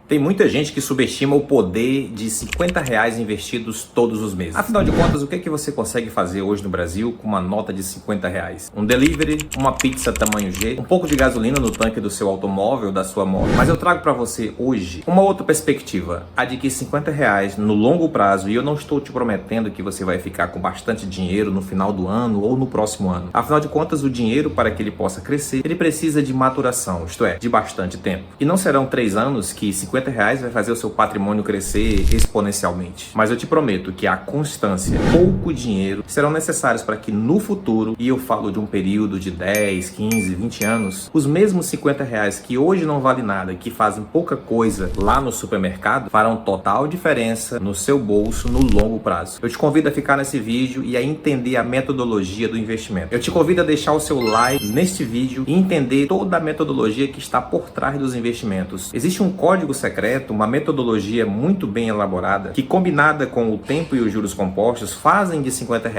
Tem muita gente que subestima o poder de R$ 50 investidos todos os meses. Afinal de contas, o que é que você consegue fazer hoje no Brasil com uma nota de R$ 50? Um delivery, uma pizza tamanho G, um pouco de gasolina no tanque do seu automóvel, da sua moto. Mas eu trago para você hoje uma outra perspectiva, a de que R$ 50 no longo prazo, e eu não estou te prometendo que você vai ficar com bastante dinheiro no final do ano ou no próximo ano. Afinal de contas, o dinheiro, para que ele possa crescer, ele precisa de maturação, isto é, de bastante tempo. E não serão 3 anos que R$ 50 vai fazer o seu patrimônio crescer exponencialmente. Mas eu te prometo que a constância, pouco dinheiro, serão necessários para que no futuro, e eu falo de um período de 10, 15, 20 anos, os mesmos R$ 50 que hoje não valem nada, que fazem pouca coisa lá no supermercado, farão total diferença no seu bolso no longo prazo. Eu te convido a ficar nesse vídeo e a entender a metodologia do investimento. Eu te convido a deixar o seu like neste vídeo e entender toda a metodologia que está por trás dos investimentos. Existe um código secreto, uma metodologia muito bem elaborada, que combinada com o tempo e os juros compostos, fazem de R$ 50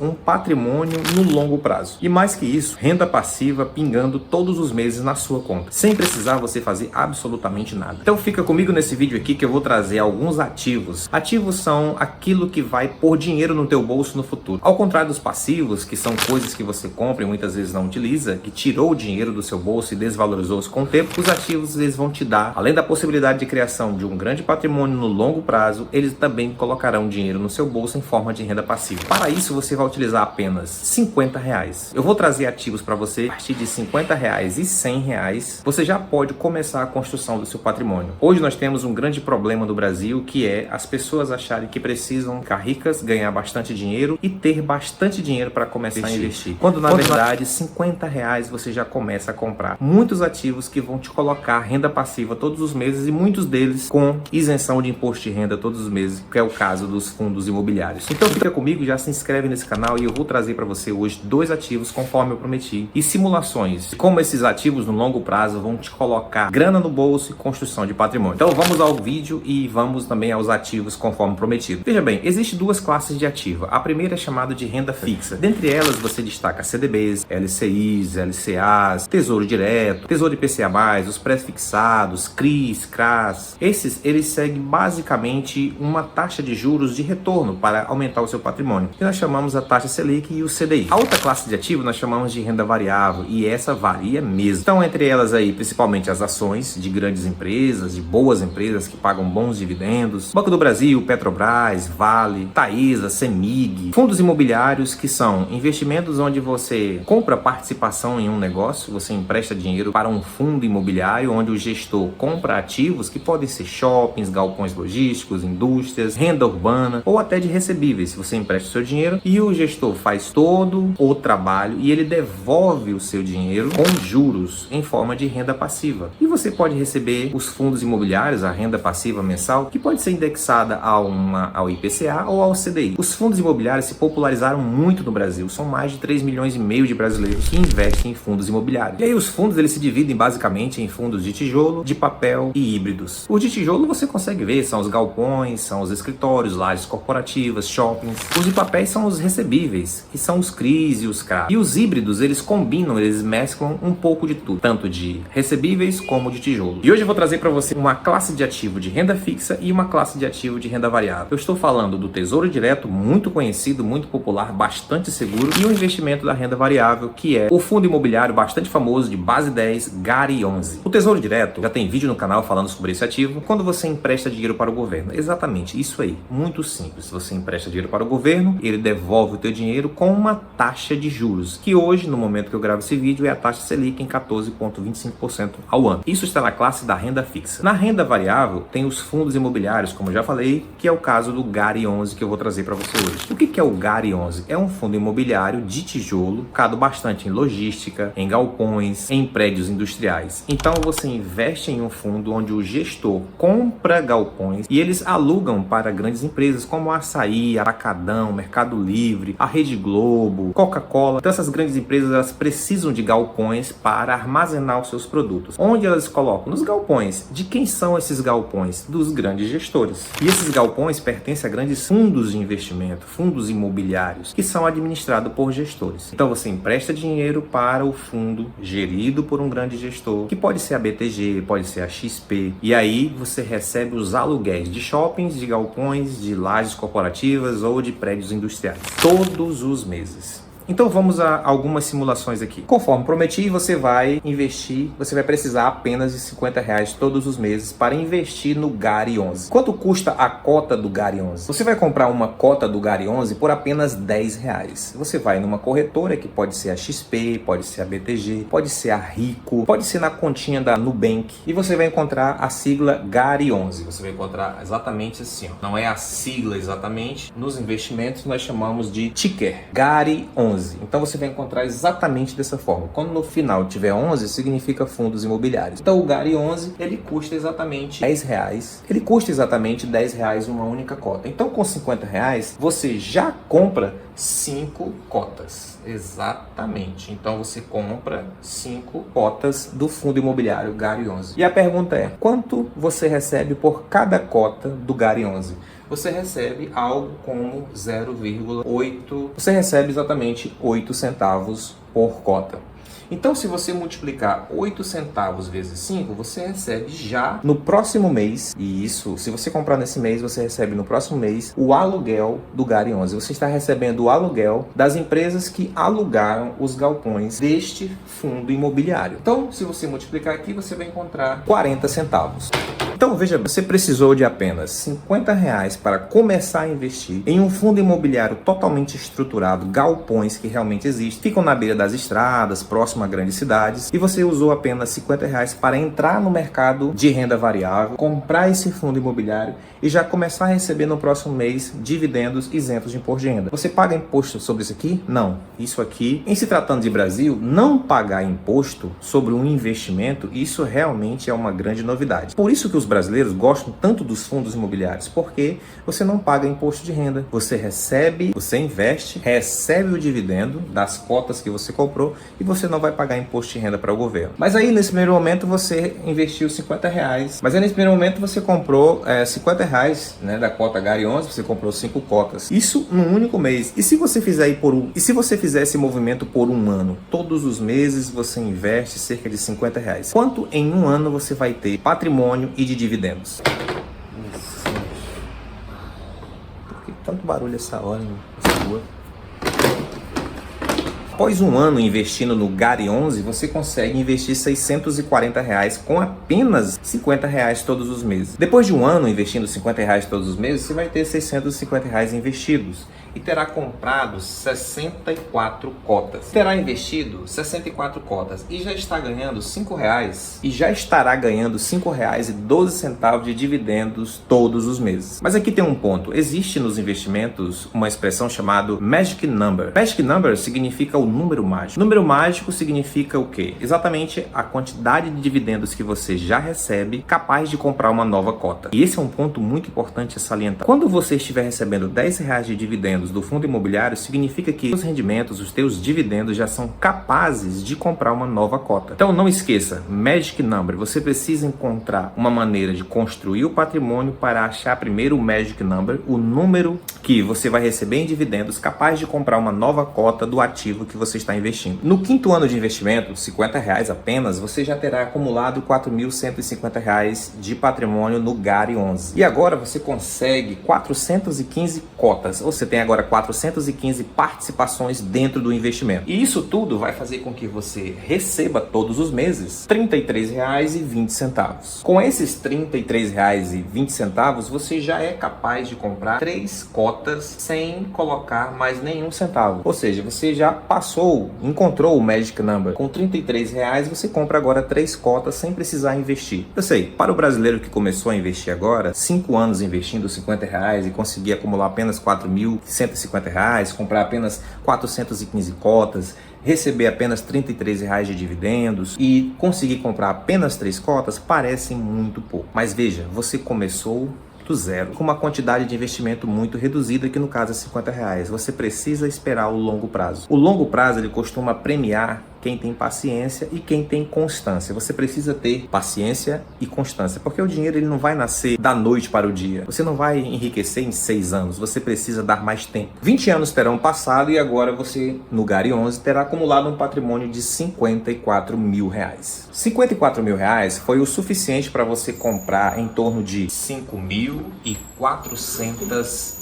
um patrimônio no longo prazo. E mais que isso, renda passiva pingando todos os meses na sua conta, sem precisar você fazer absolutamente nada. Então fica comigo nesse vídeo aqui que eu vou trazer alguns ativos. Ativos são aquilo que vai pôr dinheiro no teu bolso no futuro. Ao contrário dos passivos, que são coisas que você compra e muitas vezes não utiliza, que tirou o dinheiro do seu bolso e desvalorizou-se com o tempo, os ativos eles vão te dar, além da possibilidade de criação de um grande patrimônio no longo prazo, eles também colocarão dinheiro no seu bolso em forma de renda passiva. Para isso, você vai utilizar apenas R$ 50. Eu vou trazer ativos para você a partir de R$ 50 e R$ 100. Você já pode começar a construção do seu patrimônio. Hoje nós temos um grande problema no Brasil, que é as pessoas acharem que precisam ficar ricas, ganhar bastante dinheiro e ter bastante dinheiro para começar a investir. Quando na verdade R$ 50 você já começa a comprar muitos ativos que vão te colocar renda passiva todos os meses e muitos deles com isenção de imposto de renda todos os meses, que é o caso dos fundos imobiliários. Então fica comigo, já se inscreve nesse canal e eu vou trazer para você hoje 2 ativos conforme eu prometi e simulações de como esses ativos no longo prazo vão te colocar grana no bolso e construção de patrimônio. Então vamos ao vídeo e vamos também aos ativos conforme prometido. Veja bem, existem 2 classes de ativo. A primeira é chamada de renda fixa. Dentre elas você destaca CDBs, LCIs, LCAs, Tesouro Direto, Tesouro IPCA+, os pré-fixados, CRIs, CRAs. Esses, eles seguem basicamente uma taxa de juros de retorno para aumentar o seu patrimônio, que nós chamamos a taxa Selic e o CDI. A outra classe de ativo nós chamamos de renda variável, e essa varia mesmo. Então, entre elas aí, principalmente as ações de grandes empresas, de boas empresas que pagam bons dividendos, Banco do Brasil, Petrobras, Vale, Taesa, Semig, fundos imobiliários, que são investimentos onde você compra participação em um negócio, você empresta dinheiro para um fundo imobiliário, onde o gestor compra ativos que podem ser shoppings, galpões logísticos, indústrias, renda urbana ou até de recebíveis. Você empresta o seu dinheiro e o gestor faz todo o trabalho e ele devolve o seu dinheiro com juros em forma de renda passiva. E você pode receber os fundos imobiliários, a renda passiva mensal, que pode ser indexada ao IPCA ou ao CDI. Os fundos imobiliários se popularizaram muito no Brasil. São mais de 3,5 milhões de brasileiros que investem em fundos imobiliários. E aí os fundos eles se dividem basicamente em fundos de tijolo, de papel e híbridos. Os de tijolo você consegue ver, são os galpões, são os escritórios, lajes corporativas, shoppings. Os de papéis são os recebíveis, que são os CRIs e os CRAs. E os híbridos, eles combinam, eles mesclam um pouco de tudo, tanto de recebíveis como de tijolo. E hoje eu vou trazer para você uma classe de ativo de renda fixa e uma classe de ativo de renda variável. Eu estou falando do Tesouro Direto, muito conhecido, muito popular, bastante seguro, e o investimento da renda variável, que é o fundo imobiliário bastante famoso de base 10, GARI 11. O Tesouro Direto, já tem vídeo no canal falando sobre esse ativo, quando você empresta dinheiro para o governo. Exatamente, isso aí, muito simples. Você empresta dinheiro para o governo, ele devolve o teu dinheiro com uma taxa de juros, que hoje, no momento que eu gravo esse vídeo, é a taxa Selic em 14,25% ao ano. Isso está na classe da renda fixa. Na renda variável, tem os fundos imobiliários, como eu já falei, que é o caso do GARI 11 que eu vou trazer para você hoje. O que é o GARI 11? É um fundo imobiliário de tijolo, focado bastante em logística, em galpões, em prédios industriais. Então você investe em um fundo onde o gestor compra galpões e eles alugam para grandes empresas como a Açaí, Atacadão, Mercado Livre, a Rede Globo, Coca-Cola. Então essas grandes empresas elas precisam de galpões para armazenar os seus produtos. Onde elas colocam? Nos galpões. De quem são esses galpões? Dos grandes gestores. E esses galpões pertencem a grandes fundos de investimento, fundos imobiliários, que são administrados por gestores. Então você empresta dinheiro para o fundo gerido por um grande gestor, que pode ser a BTG, pode ser a XP, vender. E aí você recebe os aluguéis de shoppings, de galpões, de lajes corporativas ou de prédios industriais todos os meses. Então vamos a algumas simulações aqui. Conforme prometi, você vai investir, você vai precisar apenas de R$50 todos os meses para investir no GARI 11. Quanto custa a cota do GARI 11? Você vai comprar uma cota do GARI 11 por apenas R$10. Você vai numa corretora, que pode ser a XP, pode ser a BTG, pode ser a Rico, pode ser na continha da Nubank, e você vai encontrar a sigla GARI 11. Você vai encontrar exatamente assim, ó. Não é a sigla exatamente, nos investimentos nós chamamos de ticker, GARI 11. Então você vai encontrar exatamente dessa forma. Quando no final tiver 11, significa fundos imobiliários. Então o GARI 11, ele custa exatamente R$10. Ele custa exatamente R$10 uma única cota. Então com R$50, você já compra 5 cotas. Exatamente. Então você compra 5 cotas do fundo imobiliário GARI 11. E a pergunta é, quanto você recebe por cada cota do GARI 11? Você recebe algo como 0,8. Você recebe exatamente 8 centavos por cota. Então, se você multiplicar 8 centavos vezes 5, você recebe já no próximo mês, e isso, se você comprar nesse mês, você recebe no próximo mês o aluguel do GARI 11. Você está recebendo o aluguel das empresas que alugaram os galpões deste fundo imobiliário. Então, se você multiplicar aqui, você vai encontrar 40 centavos. Então, veja, você precisou de apenas R$50 para começar a investir em um fundo imobiliário totalmente estruturado, galpões que realmente existem, ficam na beira das estradas, próximo a grandes cidades, e você usou apenas R$50 para entrar no mercado de renda variável, comprar esse fundo imobiliário e já começar a receber no próximo mês dividendos isentos de imposto de renda. Você paga imposto sobre isso aqui? Não. Isso aqui, em se tratando de Brasil, não pagar imposto sobre um investimento, isso realmente é uma grande novidade. Por isso que os brasileiros gostam tanto dos fundos imobiliários, porque você não paga imposto de renda. Você recebe, você investe, recebe o dividendo das cotas que você comprou e você não vai pagar imposto de renda para o governo. Mas aí, nesse primeiro momento, você investiu R$50. Mas aí, nesse primeiro momento, você comprou R$50, né, da cota GARI 11, você comprou 5 cotas. Isso num único mês. E se você fizer se você fizer esse movimento por um ano, todos os meses você investe cerca de R$50. Quanto em um ano você vai ter patrimônio e de dividendos? Por que tanto barulho essa hora, nessa rua? Após um ano investindo no GARI 11, você consegue investir R$640 com apenas R$50 todos os meses. Depois de um ano investindo R$50 todos os meses, você vai ter R$650 investidos e terá comprado 64 cotas. Terá investido 64 cotas e já está ganhando R$5 e já estará ganhando R$5,12 de dividendos todos os meses. Mas aqui tem um ponto. Existe nos investimentos uma expressão chamada Magic Number. Magic Number significa o número mágico. Número mágico significa o quê? Exatamente a quantidade de dividendos que você já recebe capaz de comprar uma nova cota. E esse é um ponto muito importante a salientar. Quando você estiver recebendo R$10 de dividendos do fundo imobiliário, significa que os rendimentos, os teus dividendos já são capazes de comprar uma nova cota. Então não esqueça, Magic Number, você precisa encontrar uma maneira de construir o patrimônio para achar primeiro o Magic Number, o número que você vai receber em dividendos capaz de comprar uma nova cota do ativo que você está investindo. No quinto ano de investimento, R$50 apenas, você já terá acumulado R$4.150 de patrimônio no GARI 11. E agora você consegue 415 cotas, ou você tem agora 415 participações dentro do investimento. E isso tudo vai fazer com que você receba todos os meses R$33,20. Com esses R$33,20, você já é capaz de comprar 3 cotas sem colocar mais nenhum centavo. Ou seja, você já encontrou o Magic Number. Com R$33, você compra agora 3 cotas sem precisar investir. Eu sei, para o brasileiro que começou a investir agora, 5 anos investindo R$50 e conseguir acumular apenas R$4.150, comprar apenas 415 cotas, receber apenas R$33 de dividendos e conseguir comprar apenas 3 cotas, parece muito pouco. Mas veja, você começou do zero, com uma quantidade de investimento muito reduzida, que no caso é R$50. Você precisa esperar o longo prazo. O longo prazo ele costuma premiar quem tem paciência e quem tem constância. Você precisa ter paciência e constância, porque o dinheiro ele não vai nascer da noite para o dia. Você não vai enriquecer em 6 anos, você precisa dar mais tempo. 20 anos terão passado e agora você, no Gary 11, terá acumulado um patrimônio de 54 mil reais. 54 mil reais foi o suficiente para você comprar em torno de 5.400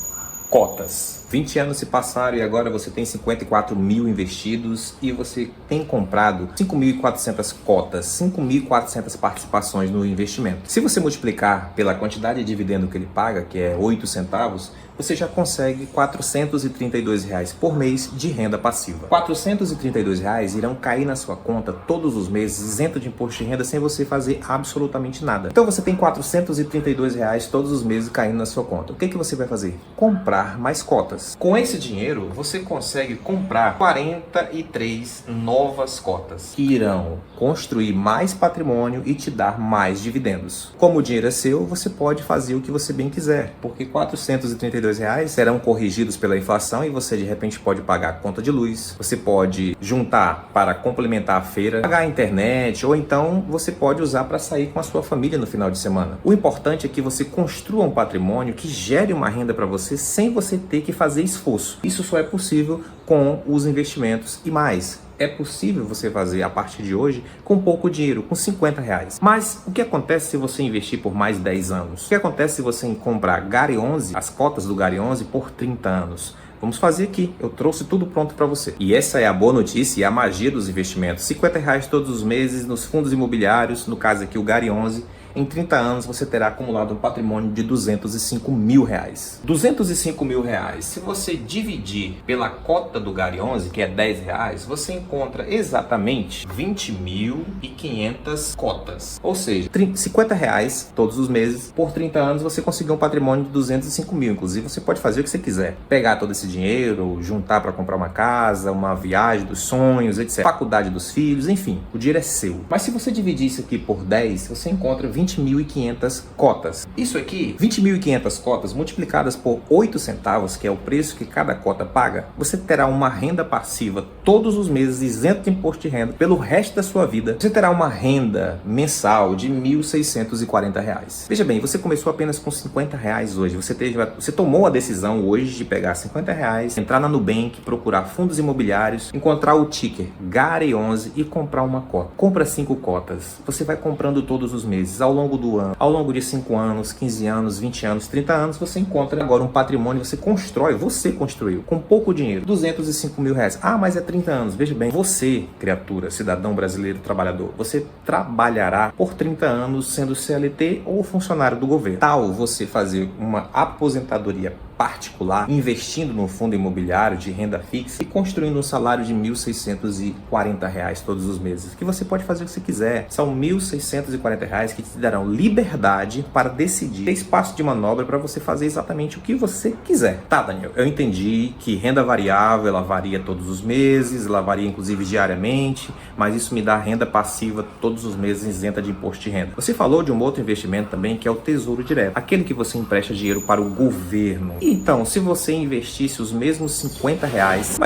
cotas. 20 anos se passaram e agora você tem 54 mil investidos e você tem comprado 5.400 cotas, 5.400 participações no investimento. Se você multiplicar pela quantidade de dividendo que ele paga, que é 8 centavos, você já consegue R$ 432 por mês de renda passiva. R$ 432 irão cair na sua conta todos os meses, isento de imposto de renda, sem você fazer absolutamente nada. Então você tem R$ 432 todos os meses caindo na sua conta. O que você vai fazer? Comprar mais cotas. Com esse dinheiro, você consegue comprar 43 novas cotas, que irão construir mais patrimônio e te dar mais dividendos. Como o dinheiro é seu, você pode fazer o que você bem quiser, porque R$ 432 serão corrigidos pela inflação e você de repente pode pagar a conta de luz, você pode juntar para complementar a feira, pagar a internet, ou então você pode usar para sair com a sua família no final de semana. O importante é que você construa um patrimônio que gere uma renda para você sem você ter que fazer esforço. Isso só é possível com os investimentos e mais. É possível você fazer a partir de hoje com pouco dinheiro, com 50 reais. Mas o que acontece se você investir por mais 10 anos? O que acontece se você comprar Gary 11, as cotas do Gary 11 por 30 anos? Vamos fazer aqui, eu trouxe tudo pronto para você. E essa é a boa notícia e a magia dos investimentos. 50 reais todos os meses nos fundos imobiliários, no caso aqui o Gary 11. Em 30 anos você terá acumulado um patrimônio de 205 mil reais. 205 mil reais, se você dividir pela cota do Gary 11, que é 10 reais, você encontra exatamente 20.500 cotas. Ou seja, 50 reais todos os meses, por 30 anos você conseguiu um patrimônio de 205 mil. Inclusive você pode fazer o que você quiser. Pegar todo esse dinheiro, juntar para comprar uma casa, uma viagem dos sonhos, etc. Faculdade dos filhos, enfim, o dinheiro é seu. Mas se você dividir isso aqui por 10, você encontra 20.500 cotas. Isso aqui, 20.500 cotas multiplicadas por 8 centavos, que é o preço que cada cota paga, você terá uma renda passiva todos os meses, isento de imposto de renda, pelo resto da sua vida. Você terá uma renda mensal de R$ 1.640. Veja bem, você começou apenas com 50 reais hoje. Você tomou a decisão hoje de pegar 50 reais, entrar na Nubank, procurar fundos imobiliários, encontrar o ticker Gary 11 e comprar uma cota. Compra 5 cotas. Você vai comprando todos os meses. Ao longo do ano, ao longo de 5 anos, 15 anos, 20 anos, 30 anos, você encontra agora um patrimônio, você construiu com pouco dinheiro, 205 mil reais. Ah, mas é 30 anos. Veja bem, você, criatura, cidadão brasileiro, trabalhador, você trabalhará por 30 anos sendo CLT ou funcionário do governo. Tal você fazer uma aposentadoria particular, investindo no fundo imobiliário de renda fixa e construindo um salário de R$ 1.640 todos os meses, que você pode fazer o que você quiser. São R$ 1.640 que te darão liberdade para decidir, ter espaço de manobra para você fazer exatamente o que você quiser. Tá, Daniel, eu entendi que renda variável, ela varia todos os meses, ela varia inclusive diariamente, mas isso me dá renda passiva todos os meses isenta de imposto de renda. Você falou de um outro investimento também, que é o Tesouro Direto, aquele que você empresta dinheiro para o governo. Então, se você investisse os mesmos 50 reais,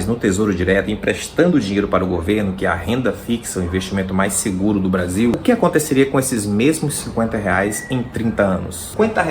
no Tesouro Direto, emprestando dinheiro para o governo, que é a renda fixa, o investimento mais seguro do Brasil, o que aconteceria com esses mesmos 50 reais em 30 anos? 50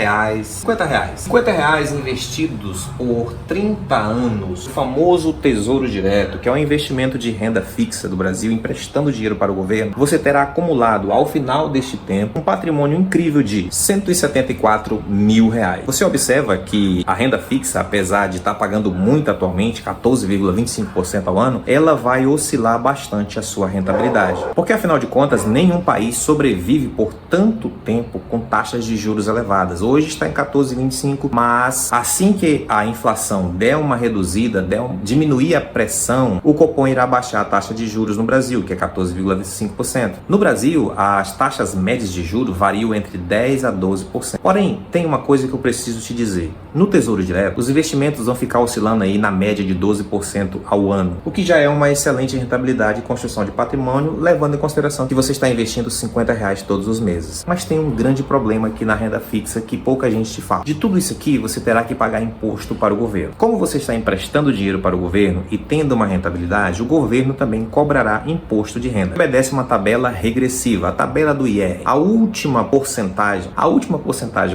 reais investidos por 30 anos, o famoso Tesouro Direto, que é um investimento de renda fixa do Brasil, emprestando dinheiro para o governo, você terá acumulado, ao final deste tempo, um patrimônio incrível de R$ 174 mil reais. Você observa que a renda fixa, apesar de estar pagando muito atualmente, 14,25% ao ano, ela vai oscilar bastante a sua rentabilidade. Porque, afinal de contas, nenhum país sobrevive por tanto tempo com taxas de juros elevadas. Hoje está em 14,25%, mas assim que a inflação der uma reduzida, diminuir a pressão, o Copom irá baixar a taxa de juros no Brasil, que é 14,25%. No Brasil, as taxas médias de juros variam entre 10% a 12%. Porém, tem uma coisa que eu preciso te dizer. No Tesouro Direto, os investimentos vão ficar oscilando aí na média de 12% ao ano, o que já é uma excelente rentabilidade e construção de patrimônio, levando em consideração que você está investindo R$50 todos os meses. Mas tem um grande problema aqui na renda fixa que pouca gente te fala. De tudo isso aqui, você terá que pagar imposto para o governo. Como você está emprestando dinheiro para o governo e tendo uma rentabilidade, o governo também cobrará imposto de renda. Obedece uma tabela regressiva, a tabela do IR. A última porcentagem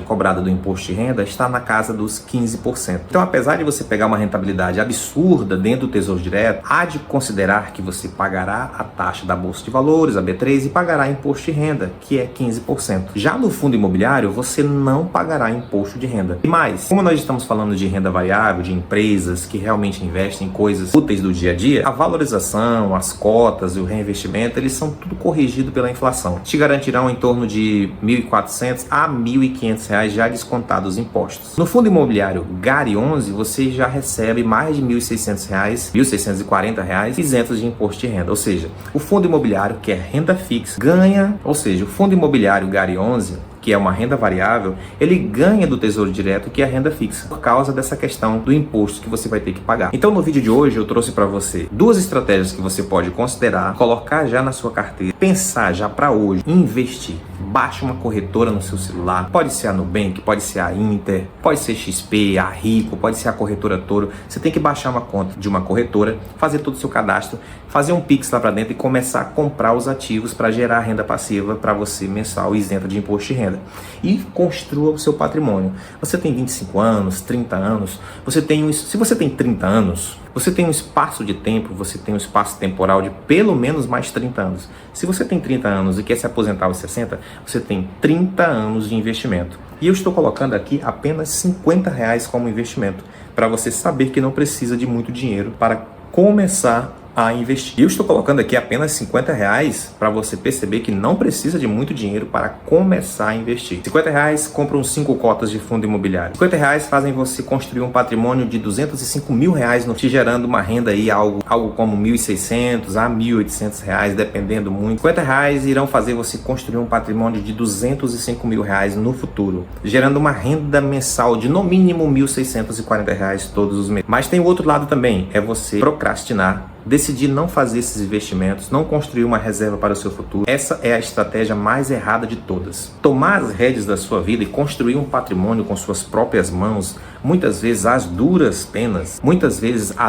cobrada do imposto de renda está na casa dos 15%. Então, apesar de você pegar uma rentabilidade absurda dentro do Tesouro Direto, há de considerar que você pagará a taxa da Bolsa de Valores, a B3, e pagará imposto de renda, que é 15%. Já no fundo imobiliário, você não pagará imposto de renda. E mais, como nós estamos falando de renda variável, de empresas que realmente investem em coisas úteis do dia a dia, a valorização, as cotas e o reinvestimento, eles são tudo corrigido pela inflação. Te garantirão em torno de R$1.400 a R$1.500 já descontados os impostos. No fundo imobiliário GARI 11, você já recebe mais de R$1.600, R$1.640 isentos de imposto de renda. Ou seja, o fundo imobiliário, que é renda fixa, ganha, ou seja, o fundo imobiliário GARI 11, que é uma renda variável, ele ganha do Tesouro Direto, que é a renda fixa, por causa dessa questão do imposto que você vai ter que pagar. Então, no vídeo de hoje, eu trouxe para você duas estratégias que você pode considerar, colocar já na sua carteira, pensar já para hoje, investir. Baixe uma corretora no seu celular, pode ser a Nubank, pode ser a Inter, pode ser XP, a Rico, pode ser a corretora Toro. Você tem que baixar uma conta de uma corretora, fazer todo o seu cadastro, fazer um Pix lá para dentro e começar a comprar os ativos para gerar renda passiva para você mensal isenta de imposto de renda. E construa o seu patrimônio. Você tem 25 anos, 30 anos, se você tem 30 anos, você tem um espaço de tempo, você tem um espaço temporal de pelo menos mais 30 anos. Se você tem 30 anos e quer se aposentar aos 60, você tem 30 anos de investimento. E eu estou colocando aqui apenas R$50 como investimento, para você saber que não precisa de muito dinheiro para começar a investir. Eu estou colocando aqui apenas R$50 para você perceber que não precisa de muito dinheiro para começar a investir. R$50 compram 5 cotas de fundo imobiliário. R$50 fazem você construir um patrimônio de R$205 mil, te gerando uma renda aí, algo como R$1.600 a R$1.800, dependendo muito. R$50 irão fazer você construir um patrimônio de R$205 mil no futuro, gerando uma renda mensal de no mínimo R$1.640 todos os meses. Mas tem o outro lado também, é você procrastinar, decidir não fazer esses investimentos, não construir uma reserva para o seu futuro. Essa é a estratégia mais errada de todas. Tomar as rédeas da sua vida e construir um patrimônio com suas próprias mãos, muitas vezes a duras penas, muitas vezes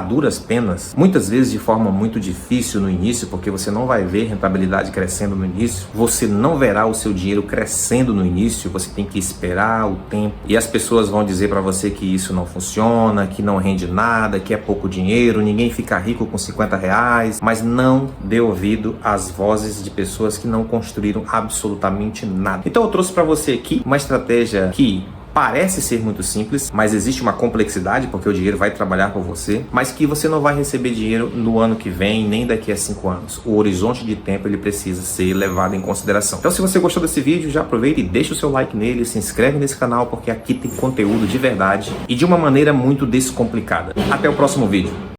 de forma muito difícil no início, porque você não vai ver rentabilidade crescendo no início, você não verá o seu dinheiro crescendo no início, você tem que esperar o tempo, e as pessoas vão dizer para você que isso não funciona, que não rende nada, que é pouco dinheiro, ninguém fica rico com R$50, mas não dê ouvido às vozes de pessoas que não construíram absolutamente nada. Então eu trouxe para você aqui uma estratégia que parece ser muito simples, mas existe uma complexidade, porque o dinheiro vai trabalhar por você, mas que você não vai receber dinheiro no ano que vem, nem daqui a 5 anos. O horizonte de tempo ele precisa ser levado em consideração. Então, se você gostou desse vídeo, já aproveita e deixa o seu like nele, se inscreve nesse canal, porque aqui tem conteúdo de verdade e de uma maneira muito descomplicada. Até o próximo vídeo.